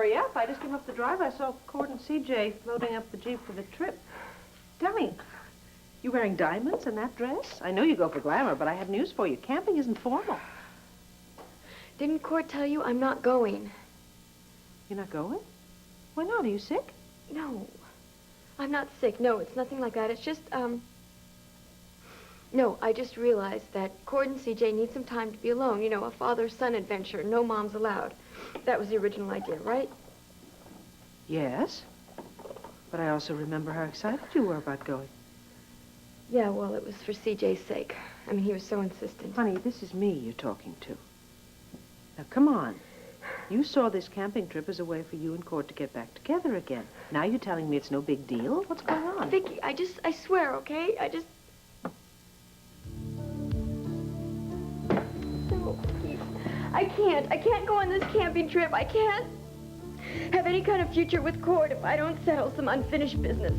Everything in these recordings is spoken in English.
hurry up. I just came up the drive. I saw Cord and CJ loading up the Jeep for the trip. Tell me, you wearing diamonds in that dress? I know you go for glamour, but I have news for you. Camping isn't formal. Didn't Cord tell you I'm not going? You're not going? Why not? Are you sick? No. I'm not sick. No, it's nothing like that. It's just, No, I just realized that Cord and CJ need some time to be alone. You know, a father-son adventure. No moms allowed. That was the original idea, right? Yes. But I also remember how excited you were about going. Yeah, well, it was for CJ's sake. I mean, he was so insistent. Honey, this is me you're talking to. Now, come on. You saw this camping trip as a way for you and Cord to get back together again. Now you're telling me it's no big deal? What's going on? Vicky, I swear, okay? No, please. I can't go on this camping trip. I can't have any kind of future with Cord if I don't settle some unfinished business.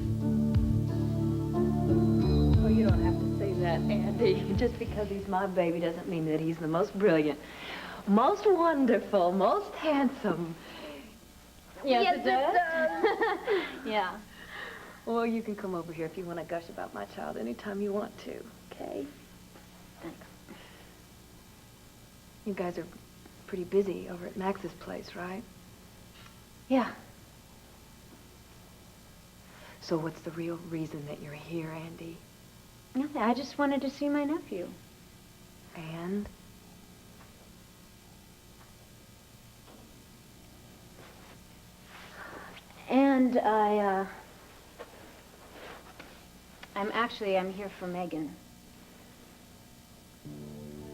Oh, you don't have to say that, Andy. Just because he's my baby doesn't mean that he's the most brilliant, most wonderful, most handsome. Yes, it does. Yeah. Well, you can come over here if you want to gush about my child anytime you want to, okay? Thanks. You guys are pretty busy over at Max's place, right? Yeah. So what's the real reason that you're here, Andy? Nothing. I just wanted to see my nephew. And? And I'm here for Megan.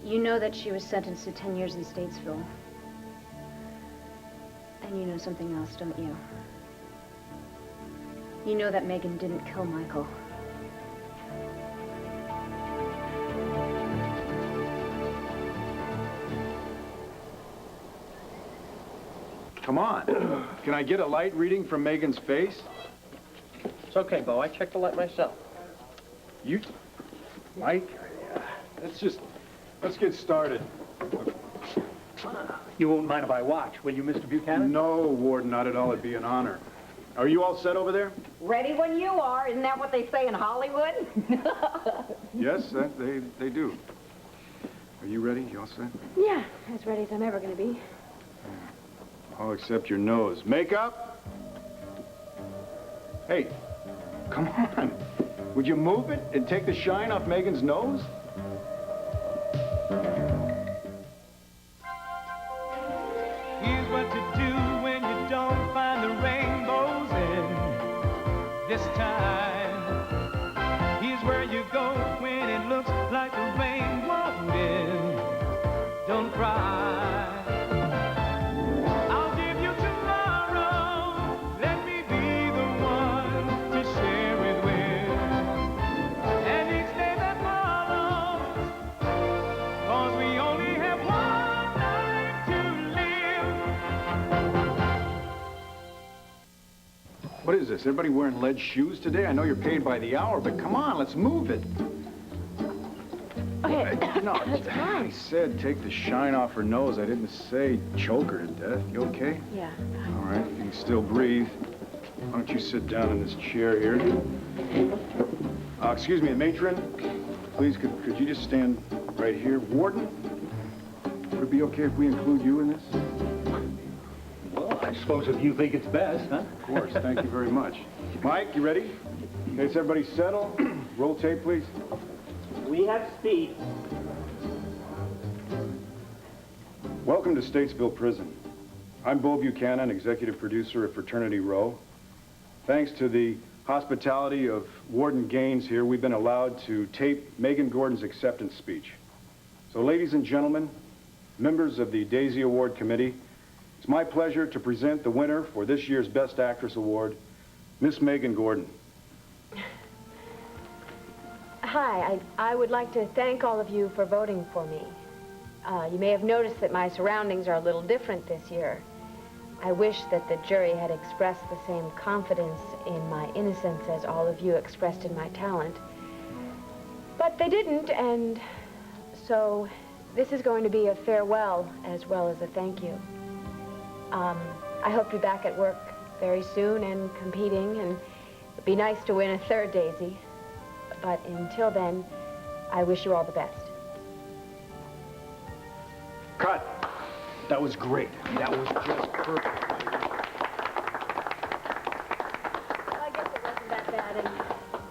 You know that she was sentenced to 10 years in Statesville. And you know something else, don't you? You know that Megan didn't kill Michael. Come on. Can I get a light reading from Megan's face? It's okay, Bo. I checked the light myself. You... Mike? Let's get started. You won't mind if I watch, will you, Mr. Buchanan? No, Warden, not at all. It'd be an honor. Are you all set over there? Ready when you are. Isn't that what they say in Hollywood? Yes, they do. Are you ready? You all set? Yeah, as ready as I'm ever going to be. All except your nose. Makeup? Hey, come on. Would you move it and take the shine off Megan's nose? Here's what to do when you don't find the rainbows in this time. Here's where you go when it looks like the rain won't end. Don't cry. I'll give you tomorrow. Let me be the one to share it with. And each day that follows, 'cause we only have one night to live. What is this? Everybody wearing lead shoes today? I know you're paid by the hour, but come on, let's move it. Okay, No, that's fine. I said take the shine off her nose. I didn't say choke her to death. You okay? Yeah. All right, you can still breathe. Why don't you sit down in this chair here? Excuse me, matron. Please, could you just stand right here? Warden, would it be okay if we include you in this? Well, I suppose if you think it's best, huh? Of course, thank you very much. Mike, you ready? Okay, so everybody settle. Roll tape, please. We have speed. Welcome to Statesville Prison. I'm Bo Buchanan, executive producer of Fraternity Row. Thanks to the hospitality of Warden Gaines here, we've been allowed to tape Megan Gordon's acceptance speech. So, ladies and gentlemen, members of the Daisy Award Committee, it's my pleasure to present the winner for this year's Best Actress Award, Miss Megan Gordon. Hi, I would like to thank all of you for voting for me. You may have noticed that my surroundings are a little different this year. I wish that the jury had expressed the same confidence in my innocence as all of you expressed in my talent. But they didn't, and so this is going to be a farewell as well as a thank you. I hope to be back at work very soon and competing, and it'd be nice to win a third Daisy. But until then, I wish you all the best. Cut. That was great. That was just perfect. Well, I guess it wasn't that bad, and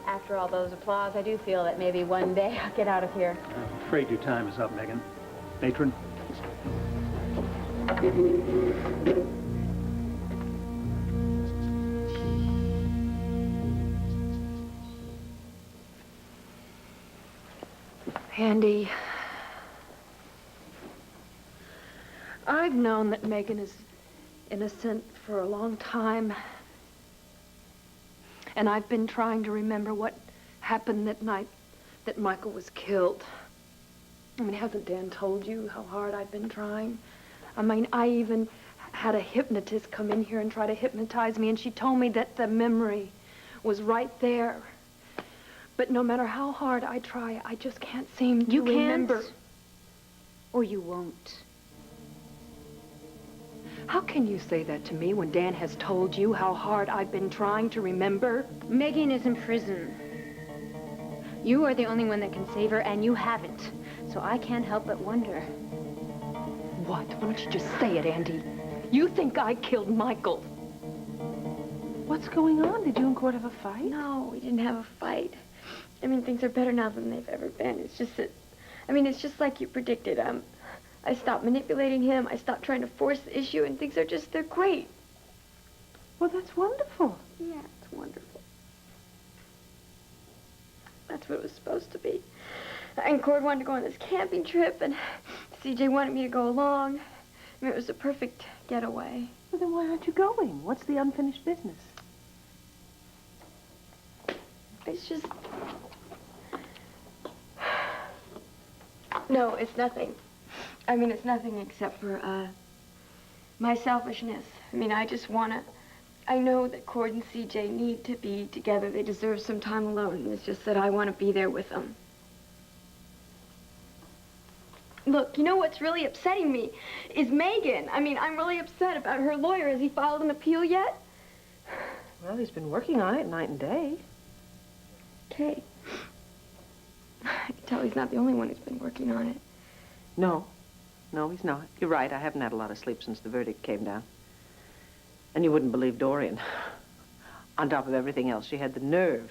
after all those applause, I do feel that maybe one day I'll get out of here. I'm afraid your time is up, Megan. Matron? Andy, I've known that Megan is innocent for a long time. And I've been trying to remember what happened that night that Michael was killed. I mean, hasn't Dan told you how hard I've been trying? I mean, I even had a hypnotist come in here and try to hypnotize me, and she told me that the memory was right there. But no matter how hard I try, I just can't seem to remember. Or you won't. How can you say that to me when Dan has told you how hard I've been trying to remember? Megan is in prison. You are the only one that can save her, and you haven't. So I can't help but wonder. What? Why don't you just say it, Andy? You think I killed Michael? What's going on? Did you and Cord have a fight? No, we didn't have a fight. I mean, things are better now than they've ever been. It's just that, I mean, it's just like you predicted. I stopped manipulating him. I stopped trying to force the issue, and things are just, they're great. Well, that's wonderful. Yeah, it's wonderful. That's what it was supposed to be. And Cord wanted to go on this camping trip, and CJ wanted me to go along. I mean, it was a perfect getaway. Well, then why aren't you going? What's the unfinished business? It's just... No, it's nothing. I mean, it's nothing except for, my selfishness. I mean, I just wanna... I know that Cord and CJ need to be together. They deserve some time alone. And it's just that I want to be there with them. Look, you know what's really upsetting me is Megan. I mean, I'm really upset about her lawyer. Has he filed an appeal yet? Well, he's been working on it night and day. Okay. I can tell he's not the only one who's been working on it. No, he's not. You're right. I haven't had a lot of sleep since the verdict came down. And you wouldn't believe Dorian. On top of everything else, she had the nerve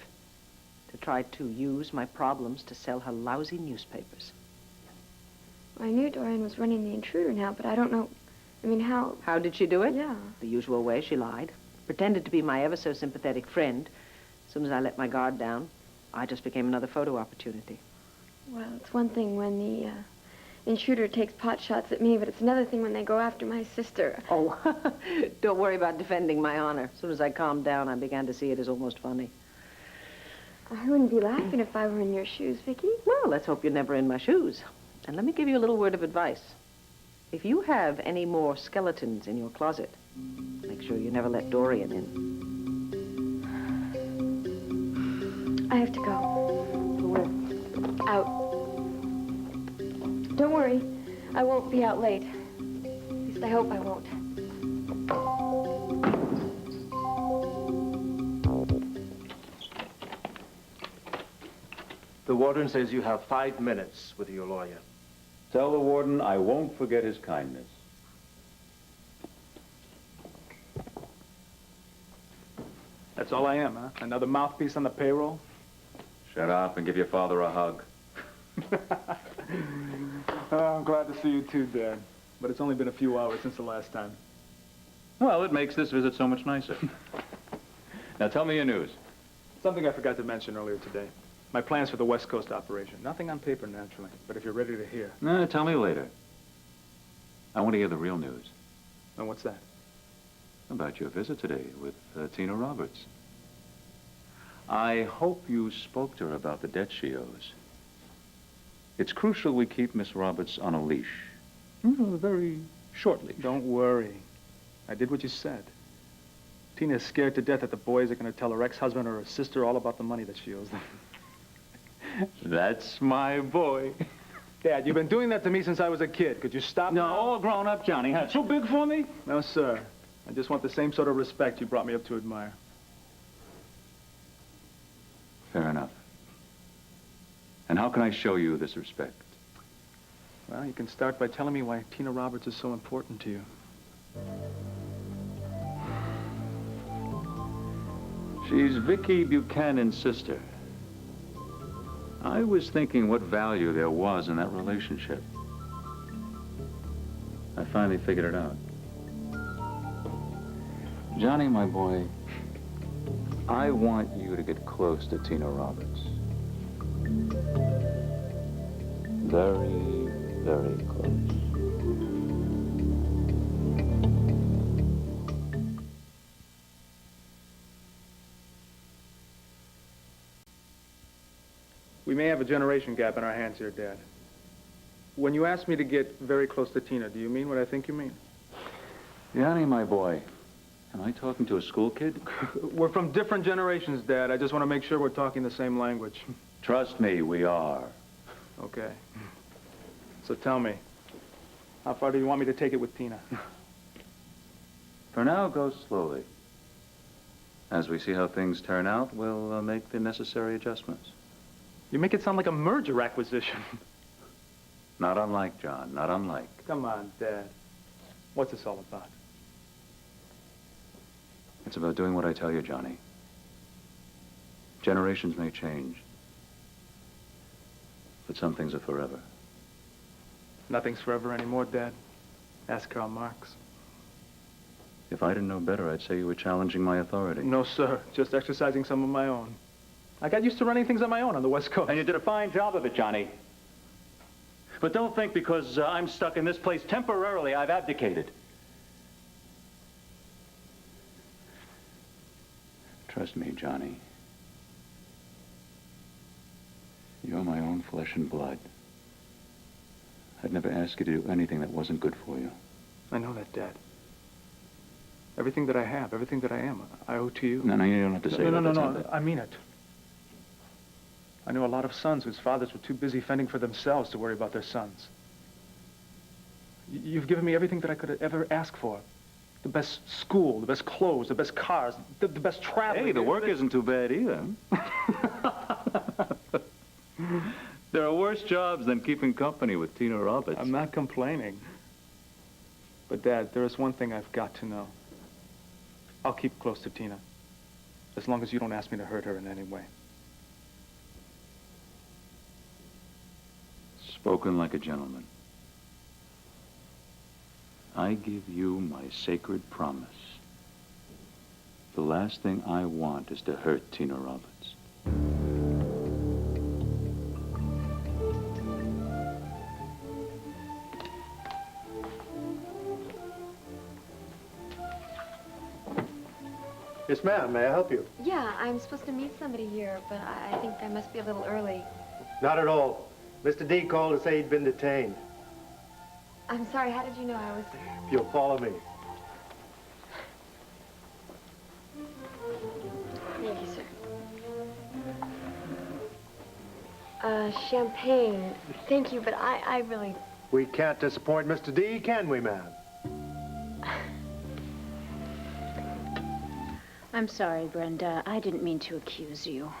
to try to use my problems to sell her lousy newspapers. I knew Dorian was running the Intruder now, but I don't know, I mean, how... How did she do it? Yeah. The usual way. She lied. Pretended to be my ever-so-sympathetic friend. As soon as I let my guard down, I just became another photo opportunity. Well, it's one thing when the Intruder takes pot shots at me, but it's another thing when they go after my sister. Oh, don't worry about defending my honor. As soon as I calmed down, I began to see it as almost funny. I wouldn't be laughing if I were in your shoes, Vicky. Well, let's hope you're never in my shoes. And let me give you a little word of advice. If you have any more skeletons in your closet, make sure you never let Dorian in. I have to go. Where? Out. Don't worry. I won't be out late. At least I hope I won't. The warden says you have 5 minutes with your lawyer. Tell the warden I won't forget his kindness. That's all I am, huh? Another mouthpiece on the payroll? Shut up and give your father a hug. I'm glad to see you too, Dad. But it's only been a few hours since the last time. Well, it makes this visit so much nicer. Now tell me your news. Something I forgot to mention earlier today. My plans for the West Coast operation. Nothing on paper, naturally, but if you're ready to hear. No, tell me later. I want to hear the real news. And what's that? About your visit today with Tina Roberts. I hope you spoke to her about the debt she owes. It's crucial we keep Miss Roberts on a leash. Very short leash. Don't worry. I did what you said. Tina's scared to death that the boys are going to tell her ex-husband or her sister all about the money that she owes them. That's my boy. Dad, you've been doing that to me since I was a kid. Could you stop No, now? all grown up, Johnny. Huh? So big for me? No, sir. I just want the same sort of respect you brought me up to admire. Fair enough. And how can I show you this respect? Well, you can start by telling me why Tina Roberts is so important to you. She's Vicky Buchanan's sister. I was thinking what value there was in that relationship. I finally figured it out. Johnny, my boy, I want you to get close to Tina Roberts. Very, very close. We may have a generation gap in our hands here, Dad. When you ask me to get very close to Tina, do you mean what I think you mean? Johnny, my boy, am I talking to a school kid? We're from different generations, Dad. I just want to make sure we're talking the same language. Trust me, we are. Okay. So tell me, how far do you want me to take it with Tina? For now, go slowly. As we see how things turn out, we'll make the necessary adjustments. You make it sound like a merger acquisition. Not unlike, John, not unlike. Come on, Dad. What's this all about? It's about doing what I tell you, Johnny. Generations may change, but some things are forever. Nothing's forever anymore, Dad. Ask Karl Marx. If I didn't know better, I'd say you were challenging my authority. No, sir. Just exercising some of my own. I got used to running things on my own on the West Coast. And you did a fine job of it, Johnny. But don't think because I'm stuck in this place temporarily, I've abdicated. Trust me, Johnny. You're my own flesh and blood. I'd never ask you to do anything that wasn't good for you. I know that, Dad. Everything that I have, everything that I am, I owe to you. No, you don't have to say that. No. I mean it. I knew a lot of sons whose fathers were too busy fending for themselves to worry about their sons. You've given me everything that I could ever ask for. The best school, the best clothes, the best cars, the best travel. Hey, the work isn't too bad either. There are worse jobs than keeping company with Tina Roberts. I'm not complaining. But, Dad, there is one thing I've got to know. I'll keep close to Tina, as long as you don't ask me to hurt her in any way. Spoken like a gentleman. I give you my sacred promise. The last thing I want is to hurt Tina Roberts. Yes, ma'am. May I help you? Yeah, I'm supposed to meet somebody here, but I think I must be a little early. Not at all. Mr. D called to say he'd been detained. I'm sorry, how did you know I was... If you'll follow me. Thank you, sir. Champagne. Thank you, but I really... We can't disappoint Mr. D, can we, ma'am? I'm sorry, Brenda. I didn't mean to accuse you.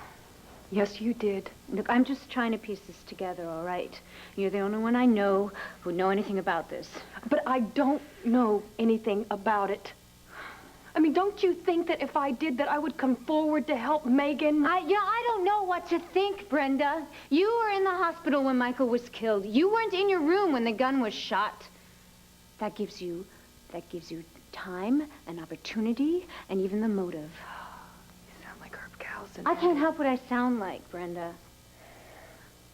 Yes, you did. Look, I'm just trying to piece this together, all right? You're the only one I know who know anything about this. But I don't know anything about it. I mean, don't you think that if I did that, I would come forward to help Megan? I don't know what to think, Brenda. You were in the hospital when Michael was killed. You weren't in your room when the gun was shot. That gives you time and opportunity and even the motive. You sound like Herb Cowson. I can't help what I sound like, Brenda.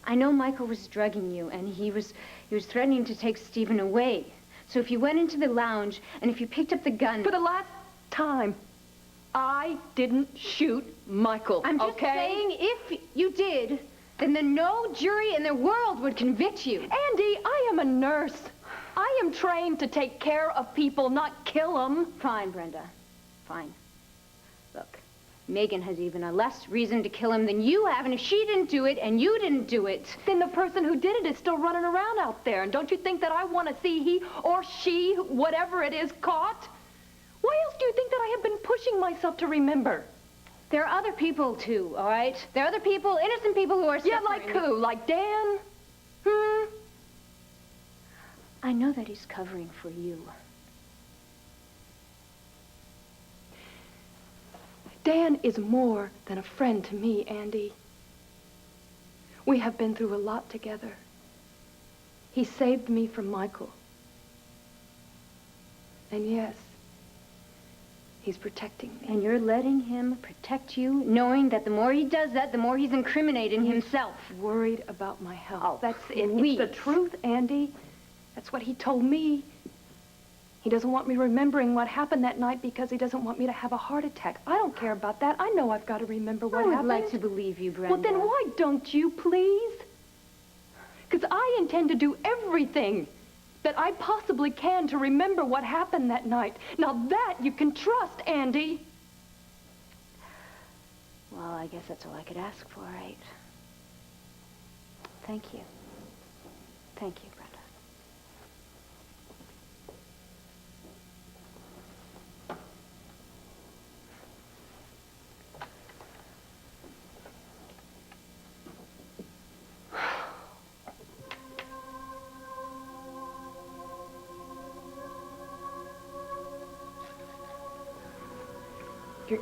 I know Michael was drugging you, and he was threatening to take Stephen away. So if you went into the lounge, and if you picked up the gun... For the last time, I didn't shoot Michael, I'm just okay? saying, if you did, then no jury in the world would convict you. Andy, I am a nurse. I am trained to take care of people, not kill them. Fine, Brenda. Fine. Look, Megan has even a less reason to kill him than you have, and if she didn't do it and you didn't do it... Then the person who did it is still running around out there, and don't you think that I want to see he or she, whatever it is, caught? Why else do you think that I have been pushing myself to remember? There are other people, too, all right? There are other people, innocent people who are suffering. Yeah, like who? Like Dan? I know that he's covering for you. Dan is more than a friend to me, Andy. We have been through a lot together. He saved me from Michael. And yes, he's protecting me. And you're letting him protect you, knowing that the more he does that, the more he's incriminating himself. Worried about my health. Oh, That's it. please. It's the truth, Andy. That's what he told me. He doesn't want me remembering what happened that night because he doesn't want me to have a heart attack. I don't care about that. I know I've got to remember what happened. I would like to believe you, Brenda. Well, then why don't you, please? Because I intend to do everything that I possibly can to remember what happened that night. Now that you can trust, Andy. Well, I guess that's all I could ask for, right? Thank you. Thank you, Brenda.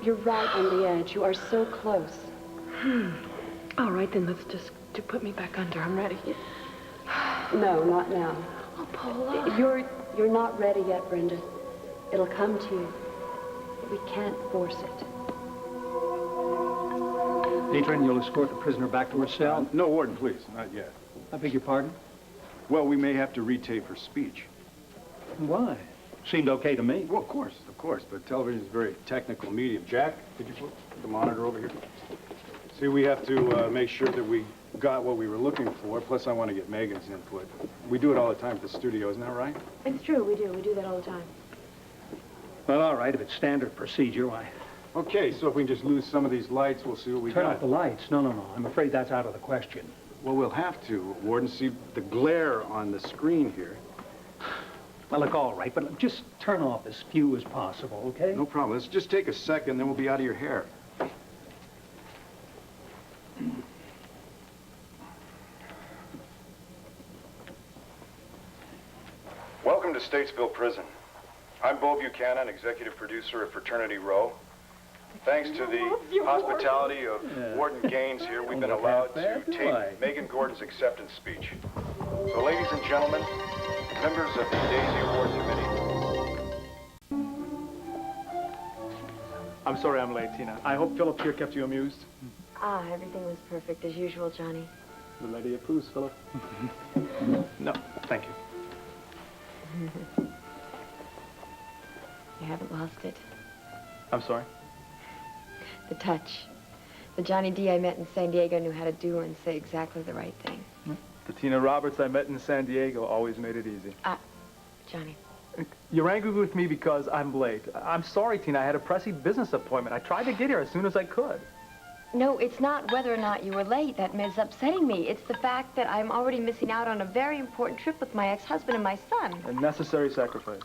You're right on the edge. You are so close. All right, then let's just put me back under. I'm ready. No, not now. Oh, Paula. You're not ready yet, Brenda. It'll come to you. But we can't force it. Patron, you'll escort the prisoner back to her cell? No, Warden, please, not yet. I beg your pardon? Well, we may have to retape her speech. Why? Seemed okay to me. Well, of course, but television is a very technical medium. Jack, could you put the monitor over here? See, we have to make sure that we got what we were looking for, plus I want to get Megan's input. We do it all the time at the studio, isn't that right? It's true, we do. We do that all the time. Well, all right, if it's standard procedure, why? Okay, so if we can just lose some of these lights, we'll see what we Turn got. off the lights. No. I'm afraid that's out of the question. Well, we'll have to, Warden. See, the glare on the screen here. Well, look, all right, but just turn off as few as possible, okay? No problem. Let's just take a second, then we'll be out of your hair. Welcome to Statesville Prison. I'm Bo Buchanan, executive producer of Fraternity Row. Thanks to the hospitality of Warden Gaines here, we've been allowed to tape Megan Gordon's acceptance speech. So, ladies and gentlemen, members of the Daisy Award Committee. I'm sorry I'm late, Tina. I hope Philip here kept you amused. Everything was perfect as usual, Johnny. The lady approves, Philip. No, thank you. You haven't lost it. I'm sorry? The touch. The Johnny D I met in San Diego knew how to do and say exactly the right thing. The Tina Roberts I met in San Diego always made it easy. Johnny. You're angry with me because I'm late. I'm sorry, Tina. I had a pressing business appointment. I tried to get here as soon as I could. No, it's not whether or not you were late that is upsetting me. It's the fact that I'm already missing out on a very important trip with my ex-husband and my son. A necessary sacrifice.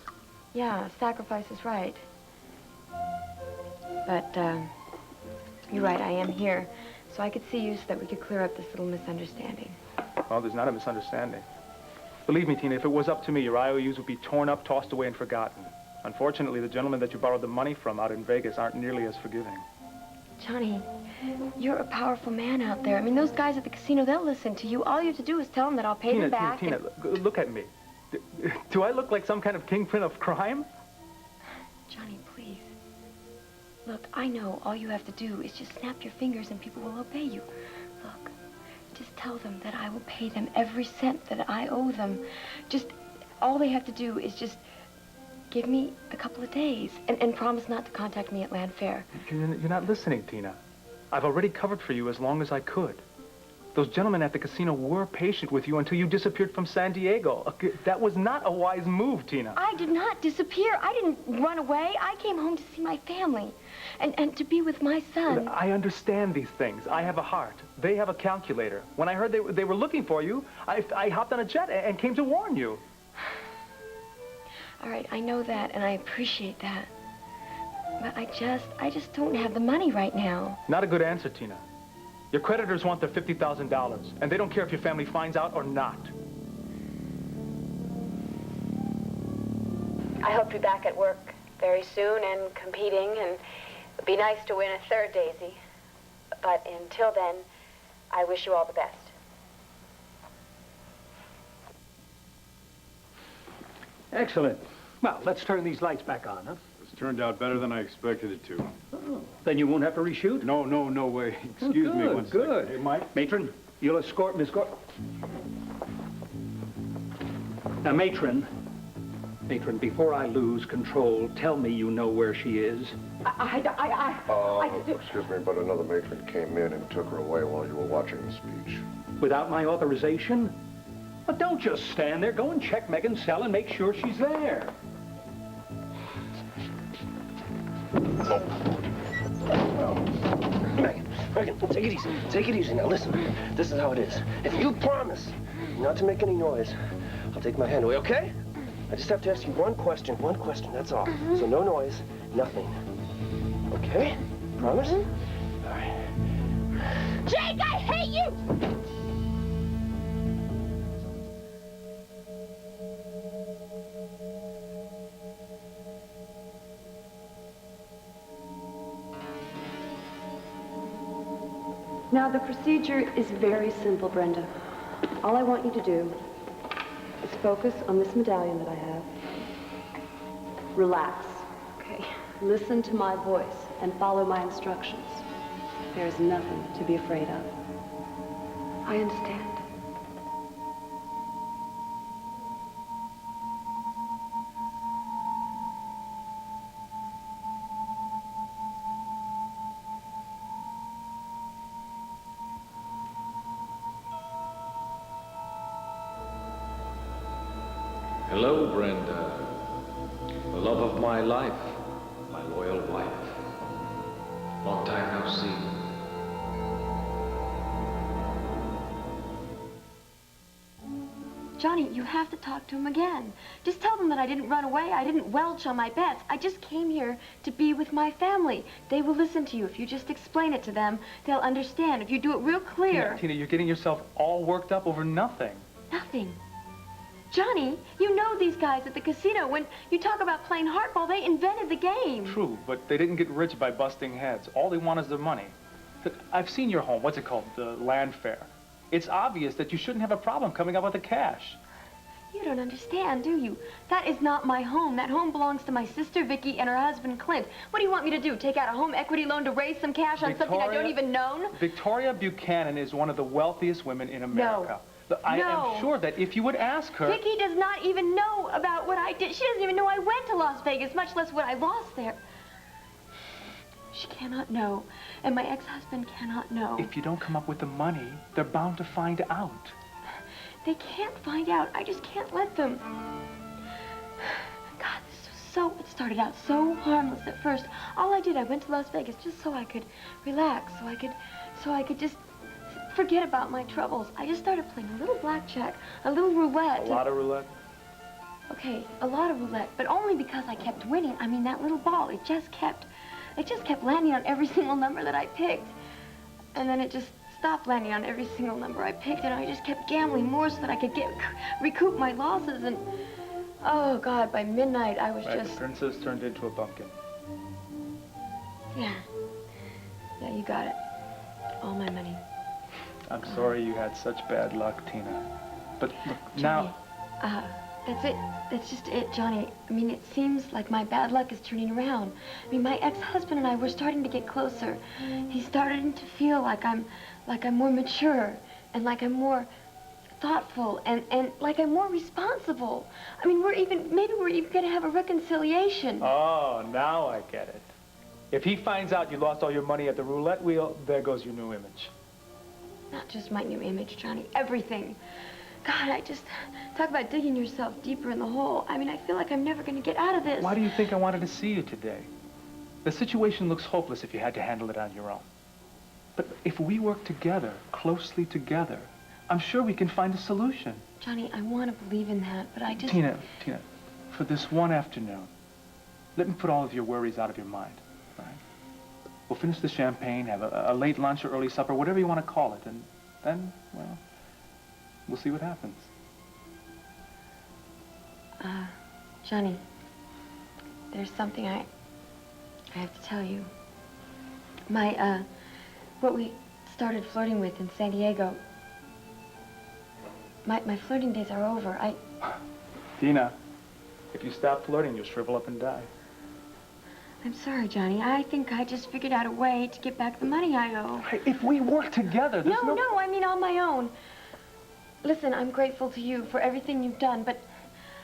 Yeah, sacrifice is right. But, you're right, I am here. So I could see you so that we could clear up this little misunderstanding. Well, there's not a misunderstanding. Believe me, Tina, if it was up to me, your IOUs would be torn up, tossed away, and forgotten. Unfortunately, the gentlemen that you borrowed the money from out in Vegas aren't nearly as forgiving. Johnny, you're a powerful man out there. I mean, those guys at the casino, they'll listen to you. All you have to do is tell them that I'll pay them back. Tina, look at me. Do I look like some kind of kingpin of crime? Johnny, please. Look, I know all you have to do is just snap your fingers and people will obey you. Look, just tell them that I will pay them every cent that I owe them. Just, all they have to do is just give me a couple of days and promise not to contact me at Land Fair. You're not listening, Tina. I've already covered for you as long as I could. Those gentlemen at the casino were patient with you until you disappeared from San Diego. That was not a wise move, Tina. I did not disappear. I didn't run away. I came home to see my family and to be with my son. I understand these things. I have a heart. They have a calculator. When I heard they were looking for you, I hopped on a jet and came to warn you. All right, I know that, and I appreciate that. But I just don't have the money right now. Not a good answer, Tina. Your creditors want their $50,000, and they don't care if your family finds out or not. I hope to be back at work very soon and competing, and it'd be nice to win a third, Daisy. But until then, I wish you all the best. Excellent. Well, let's turn these lights back on, huh? It's turned out better than I expected it to. Oh, then you won't have to reshoot? No way. Excuse me one second. Good. Hey, Mike. Matron, you'll escort Miss Now, Matron, before I lose control, tell me you know where she is. Excuse me, but another matron came in and took her away while you were watching the speech. Without my authorization? Well, don't just stand there. Go and check Megan's cell and make sure she's there. Megan, take it easy. Take it easy. Now, listen. This is how it is. If you promise not to make any noise, I'll take my hand away, okay? I just have to ask you one question, that's all. So no noise, nothing. Okay? Promise? All right. Jake, I hate you! Now, the procedure is very simple, Brenda. All I want you to do is focus on this medallion that I have. Relax, okay? Listen to my voice and follow my instructions. There is nothing to be afraid of. I understand. Hello, Brenda. The love of my life, my loyal wife. Long time no see. Johnny, you have to talk to him again. Just tell them that I didn't run away. I didn't welch on my bets. I just came here to be with my family. They will listen to you. If you just explain it to them, they'll understand. If you do it real clear. Tina, you're getting yourself all worked up over nothing. Nothing. Johnny, you know these guys at the casino. When you talk about playing hardball, they invented the game. True, but they didn't get rich by busting heads. All they want is the money. Look, I've seen your home. What's it called? The land fair. It's obvious that you shouldn't have a problem coming up with the cash. You don't understand, do you? That is not my home. That home belongs to my sister, Vicky, and her husband, Clint. What do you want me to do? Take out a home equity loan to raise some cash on something I don't even know? Victoria Buchanan is one of the wealthiest women in America. No. I am sure that if you would ask her... Vicky does not even know about what I did. She doesn't even know I went to Las Vegas, much less what I lost there. She cannot know, and my ex-husband cannot know. If you don't come up with the money, they're bound to find out. They can't find out. I just can't let them. God, it started out so harmless at first. All I did, I went to Las Vegas just so I could relax, so I could just forget about my troubles. I just started playing a little blackjack, a little roulette. A lot of roulette? Okay, a lot of roulette, but only because I kept winning. I mean, that little ball, it just kept landing on every single number that I picked. And then it just stopped landing on every single number I picked, and I just kept gambling more so that I could recoup my losses, and oh God, by midnight I was just... The princess turned into a pumpkin. Yeah, you got it. All my money. I'm sorry you had such bad luck, Tina. But look, Johnny, now... That's it. That's just it, Johnny. I mean, it seems like my bad luck is turning around. I mean, my ex-husband and I were starting to get closer. He's starting to feel like I'm more mature, and like I'm more thoughtful, and like I'm more responsible. I mean, maybe we're even gonna have a reconciliation. Oh, now I get it. If he finds out you lost all your money at the roulette wheel, there goes your new image. Not just my new image, Johnny. Everything. God, I just... Talk about digging yourself deeper in the hole. I mean, I feel like I'm never going to get out of this. Why do you think I wanted to see you today? The situation looks hopeless if you had to handle it on your own. But if we work together, closely together, I'm sure we can find a solution. Johnny, I want to believe in that, but I just... Tina, for this one afternoon, let me put all of your worries out of your mind. All right? We'll finish the champagne, have a late lunch or early supper, whatever you want to call it, and then, well, we'll see what happens. Johnny, there's something I have to tell you. What we started flirting with in San Diego, my flirting days are over. Tina, if you stop flirting, you'll shrivel up and die. I'm sorry, Johnny. I think I just figured out a way to get back the money I owe. Hey, if we work together, there's No, I mean on my own. Listen, I'm grateful to you for everything you've done, but...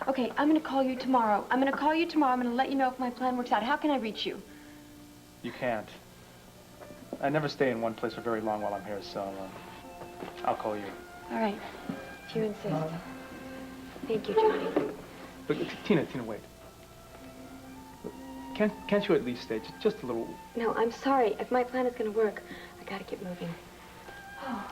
Okay, I'm gonna call you tomorrow. I'm gonna let you know if my plan works out. How can I reach you? You can't. I never stay in one place for very long while I'm here, so I'll call you. All right, if you insist. Thank you, Johnny. But Tina, wait. Can't you at least stay just a little? No, I'm sorry. If my plan is gonna work, I gotta get moving. Oh.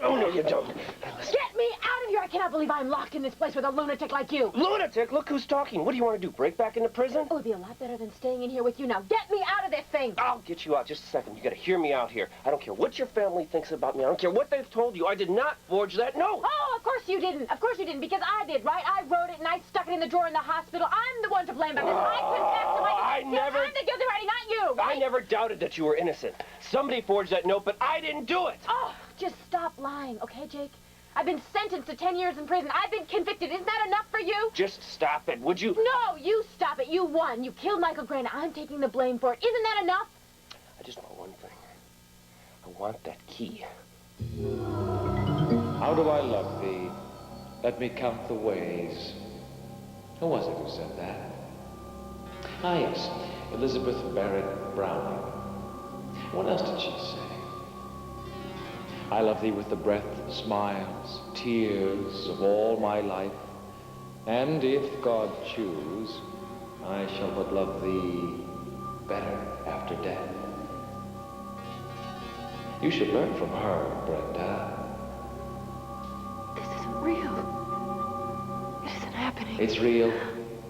Oh, no, you don't. Get me out of here! I cannot believe I'm locked in this place with a lunatic like you. Lunatic? Look who's talking. What do you want to do, break back into prison? Oh, it'd be a lot better than staying in here with you now. Get me out of this thing! I'll get you out. Just a second. You gotta hear me out here. I don't care what your family thinks about me. I don't care what they've told you. I did not forge that note. Oh, of course you didn't. Of course you didn't, because I did, right? I wrote it and I stuck it in the drawer in the hospital. I'm the one to blame about this. I confessed to my guilt. I'm the guilty party, not you, right? I never doubted that you were innocent. Somebody forged that note, but I didn't do it. Oh, just stop lying, okay, Jake? I've been sentenced to 10 years in prison. I've been convicted. Isn't that enough for you? Just stop it, would you? No, you stop it. You won. You killed Michael Grant. I'm taking the blame for it. Isn't that enough? I just want one thing. I want that key. How do I love thee? Let me count the ways. Who was it who said that? Ah, yes, Elizabeth Barrett Browning. What else did she say? I love thee with the breath, smiles, tears of all my life. And if God choose, I shall but love thee better after death. You should learn from her, Brenda. This isn't real. It isn't happening. It's real,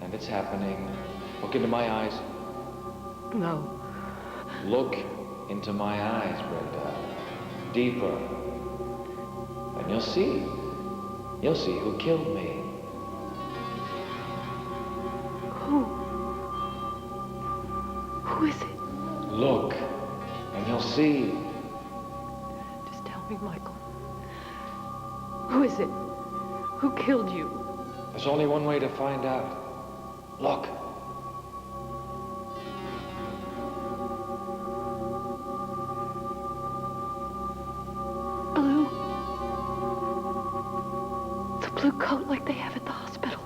and it's happening. Look into my eyes. No. Look into my eyes, Brenda. Deeper. And you'll see. You'll see who killed me. Who is it? Look, and you'll see. Just tell me, Michael. Who is it? Who killed you? There's only one way to find out. Look. Blue coat like they have at the hospital.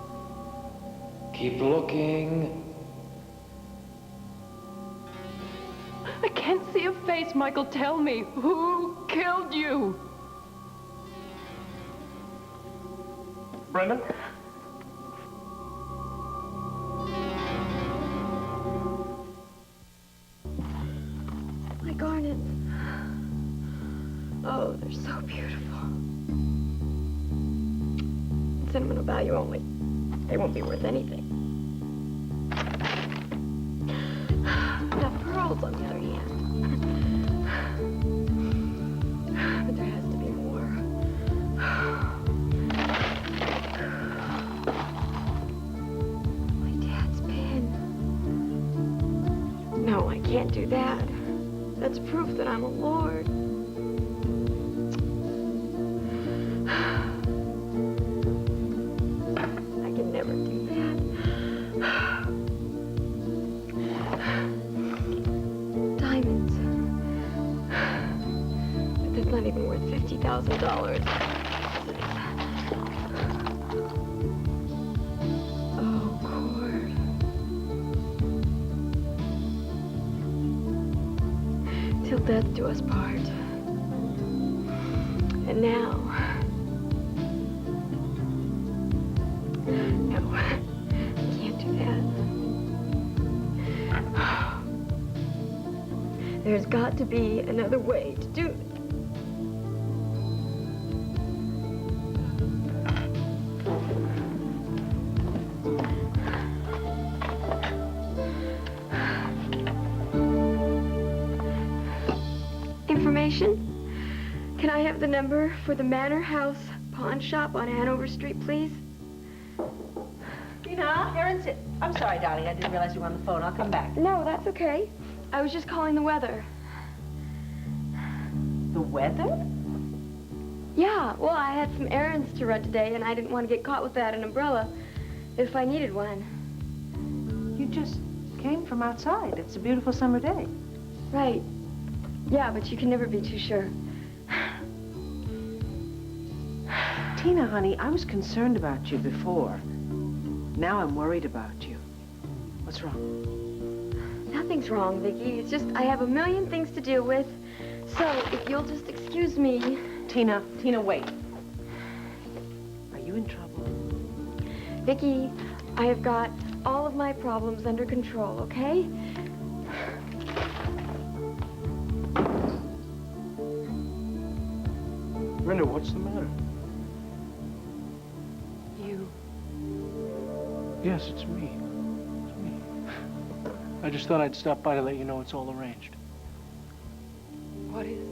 Keep looking. I can't see a face, Michael. Tell me, who killed you? Brenda? My garnets. Oh, they're so beautiful. Sentimental value only. They won't be worth anything. The pearls, on the other hand. But there has to be more. My dad's pin. No, I can't do that. That's proof that I'm a lord. Never do that. Diamonds. But that's not even worth $50,000. Oh, cord. Till death do us part. And now. No, I can't do that. There's got to be another way to do it. information? Can I have the number for the Manor House pawn shop on Hanover Street, please? Tina, Aaron's... I'm sorry, darling. I didn't realize you were on the phone. I'll come back. No, that's okay. I was just calling the weather. The weather? Yeah, well, I had some errands to run today, and I didn't want to get caught without an umbrella if I needed one. You just came from outside. It's a beautiful summer day. Right. Yeah, but you can never be too sure. Tina, honey, I was concerned about you before. Now I'm worried about you. What's wrong? Nothing's wrong, Vicki. It's just I have a million things to deal with. So, if you'll just excuse me... Tina, wait. Are you in trouble? Vicki, I have got all of my problems under control, okay? Brenda, what's the matter? You. Yes, it's me. It's me. I just thought I'd stop by to let you know it's all arranged. What is?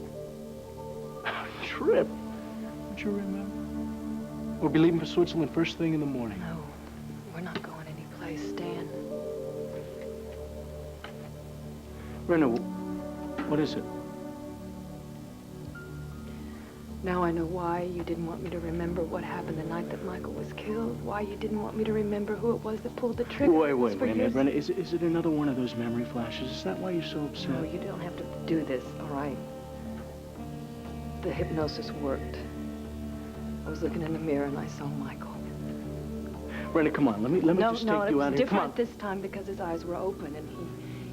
Trip. Don't you remember? We'll be leaving for Switzerland first thing in the morning. No, we're not going anyplace, Dan. Brenda, what is it? Now I know why you didn't want me to remember what happened the night that Michael was killed. Why you didn't want me to remember who it was that pulled the trigger. Wait a minute, Brenda. Is it another one of those memory flashes? Is that why you're so upset? No, you don't have to do this, all right? The hypnosis worked. I was looking in the mirror and I saw Michael. Brenda, come on. Let me just take you out of here. Come on. No, it was different this time because his eyes were open and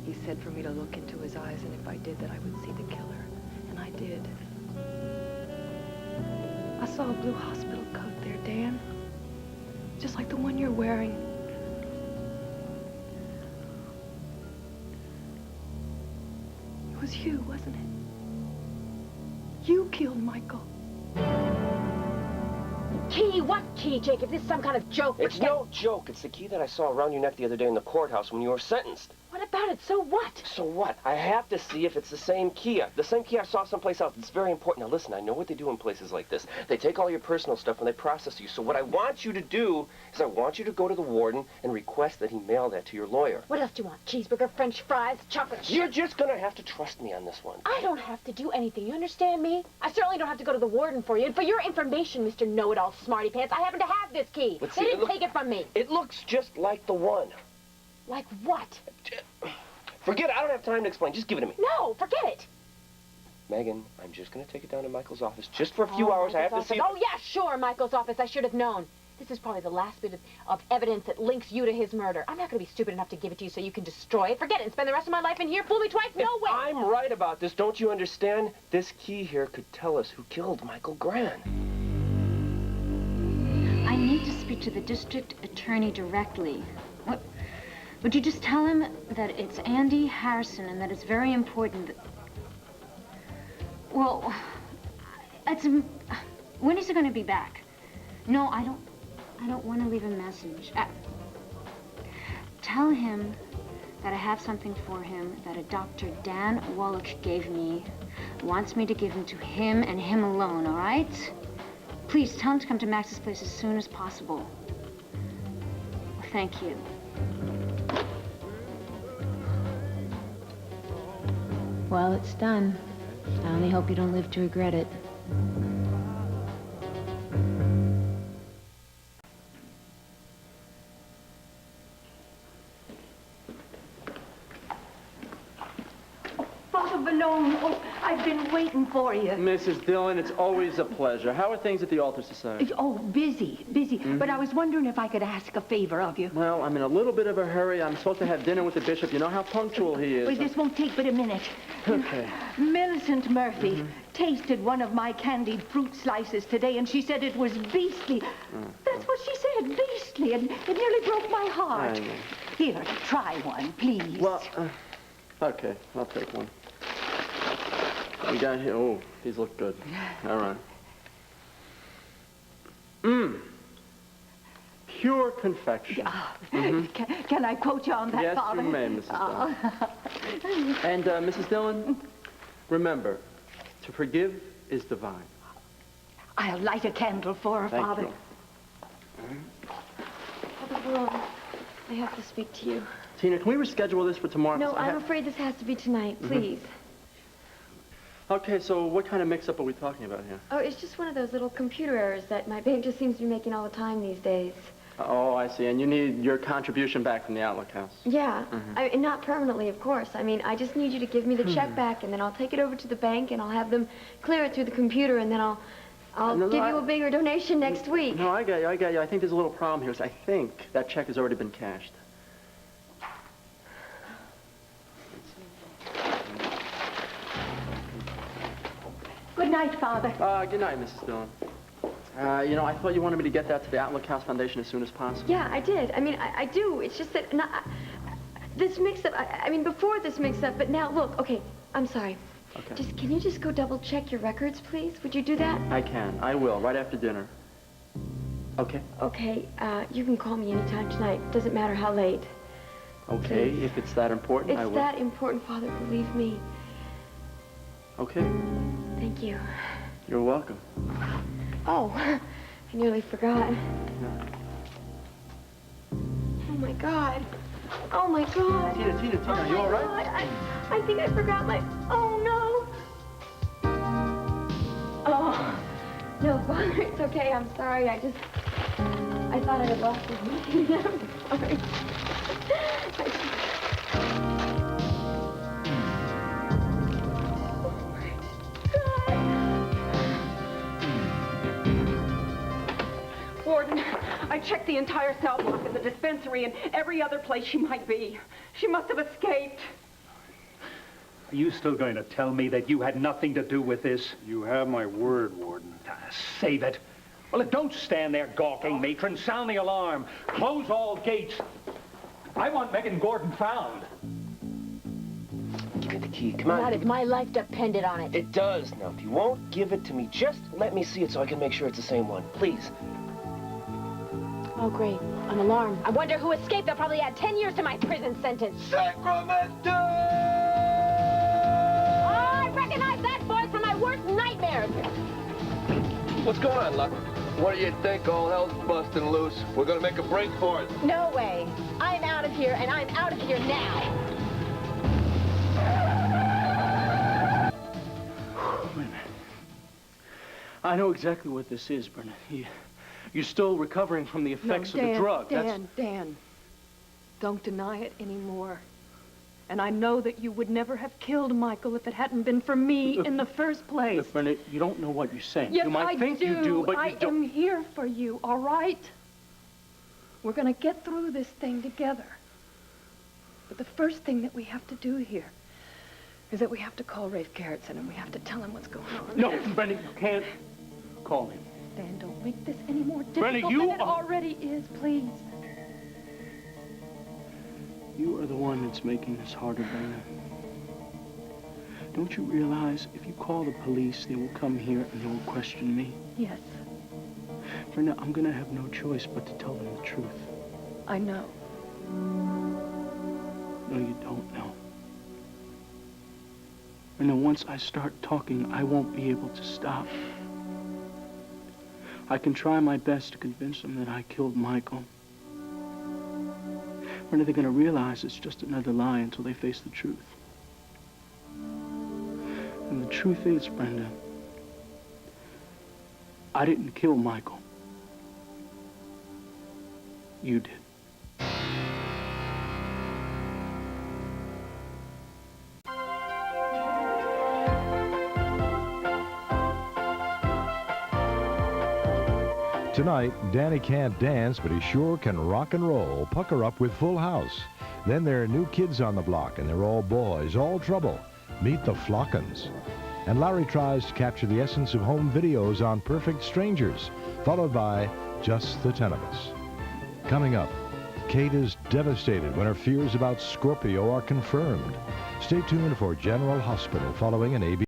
he said for me to look into his eyes, and if I did that I would see the killer. And I did. I saw a blue hospital coat there, Dan. Just like the one you're wearing. It was you, wasn't it? You killed Michael. Key? What key, Jacob? This is some kind of joke. It's no joke. It's the key that I saw around your neck the other day in the courthouse when you were sentenced. What about it? So what? So what? I have to see if it's the same key. The same key I saw someplace else. It's very important. Now listen, I know what they do in places like this. They take all your personal stuff and they process you. So what I want you to do is I want you to go to the warden and request that he mail that to your lawyer. What else do you want? Cheeseburger, French fries, chocolate chip? You're just gonna have to trust me on this one. I don't have to do anything. You understand me? I certainly don't have to go to the warden for you. And for your information, Mr. Know-It-All Smarty Pants, I happen to have this key. Let's They see, didn't take it from me. It looks just like the one. Like what? Forget it. I don't have time to explain. Just give it to me. No, forget it. Megan, I'm just going to take it down to Michael's office just for a few hours. I have to see... Oh, yeah, sure, Michael's office. I should have known. This is probably the last bit of evidence that links you to his murder. I'm not going to be stupid enough to give it to you so you can destroy it. Forget it and spend the rest of my life in here. Fool me twice? No way. I'm right about this. Don't you understand? This key here could tell us who killed Michael Gran. I need to speak to the district attorney directly. What? Would you just tell him that it's Andy Harrison and that it's very important that... Well, it's... When is he going to be back? No, I don't want to leave a message. Tell him that I have something for him that a Dr. Dan Wallach gave me, wants me to give him to him and him alone, all right? Please, tell him to come to Max's place as soon as possible. Thank you. Well, it's done. I only hope you don't live to regret it. Father Malone, oh, I've been waiting for you. Mrs. Dillon, it's always a pleasure. How are things at the Oltl Society? Oh, busy. But I was wondering if I could ask a favor of you. Well, I'm in a little bit of a hurry. I'm supposed to have dinner with the bishop. You know how punctual he is. Well, this won't take but a minute. Okay. Millicent Murphy tasted one of my candied fruit slices today, and she said it was beastly. That's what she said, beastly, and it nearly broke my heart. Here, try one, please. Well, okay, I'll take one. We got here. Oh, these look good. All right. Pure confection. Can I quote you on that, yes, Father? Yes, you may, Mrs. Dillon. And, Mrs. Dillon, remember, To forgive is divine. I'll light a candle for her, Thank Father. you. Father Brown, I have to speak to you. Tina, can we reschedule this for tomorrow? No, I'm afraid this has to be tonight, please. Okay, so what kind of mix-up are we talking about here? Oh, it's just one of those little computer errors that my bank just seems to be making all the time these days. Oh, I see. And you need your contribution back from the Outlook house. Yeah, not permanently, of course. I mean, I just need you to give me the check back, and then I'll take it over to the bank, and I'll have them clear it through the computer, and then I'll give you a bigger donation next week. No, I get you. I think there's a little problem here. So I think that check has already been cashed. Good night, Father. Good night, Mrs. Dillon. You know, I thought you wanted me to get that to the Outlook House Foundation as soon as possible. Yeah, I did. I mean, I do. It's just that this mix-up, I mean, before this mix-up, but now, look, okay, I'm sorry. Okay. Can you just go double-check your records, please? Would you do that? I can. I will, right after dinner. Okay? Okay, you can call me anytime tonight. Doesn't matter how late. Okay, Please. if it's that important, I will. It's that important, Father, believe me. Okay. Thank you. You're welcome. Oh, I nearly forgot. Oh, my God. Oh, my God. Tina, are you all right? God. I think I forgot my... Oh, no. Oh, no, Father, it's okay. I'm sorry. I thought I had lost his meeting. I'm sorry. Warden, I checked the entire cell block and the dispensary and every other place she might be. She must have escaped. Are you still going to tell me that you had nothing to do with this? You have my word, Warden. Save it. Well, don't stand there gawking, matron. Sound the alarm. Close all gates. I want Megan Gordon found. Give me the key. Come on. Not if my life depended on it. It does. Now, if you won't give it to me, just let me see it so I can make sure it's the same one. Please. Oh, great. An alarm. I wonder who escaped. They'll probably add 10 years to my prison sentence. Sacramento! I recognize that voice from my worst nightmares. What's going on, Luck? What do you think? All hell's busting loose. We're gonna make a break for it. No way. I'm out of here, and I'm out of here now. Wait a minute. I know exactly what this is, Brenna. You're still recovering from the effects of the drug. Dan, don't deny it anymore. And I know that you would never have killed Michael if it hadn't been for me in the first place. Look, Brenna, you don't know what you're saying. Yes, you might think you do, but you don't. I am here for you, all right? We're going to get through this thing together. But the first thing that we have to do here is that we have to call Rafe Garrettson and we have to tell him what's going on. No, Brenna, you can't call him. Dan, don't make this any more difficult Brenna, you than it already is, please. You are the one that's making this harder, Brenna. Don't you realize if you call the police, they will come here and they will question me? Yes, Brenna, I'm gonna have no choice but to tell them the truth. I know. No, you don't know. Brenna, once I start talking, I won't be able to stop. I can try my best to convince them that I killed Michael. When are they going to realize it's just another lie until they face the truth? And the truth is, Brenda, I didn't kill Michael. You did. Tonight, Danny can't dance, but he sure can rock and roll. Pucker up with Full House. Then there are new kids on the block, and they're all boys, all trouble. Meet the Flockins. And Larry tries to capture the essence of home videos on Perfect Strangers, followed by Just the 10 of Us. Coming up, Kate is devastated when her fears about Scorpio are confirmed. Stay tuned for General Hospital following an ABC.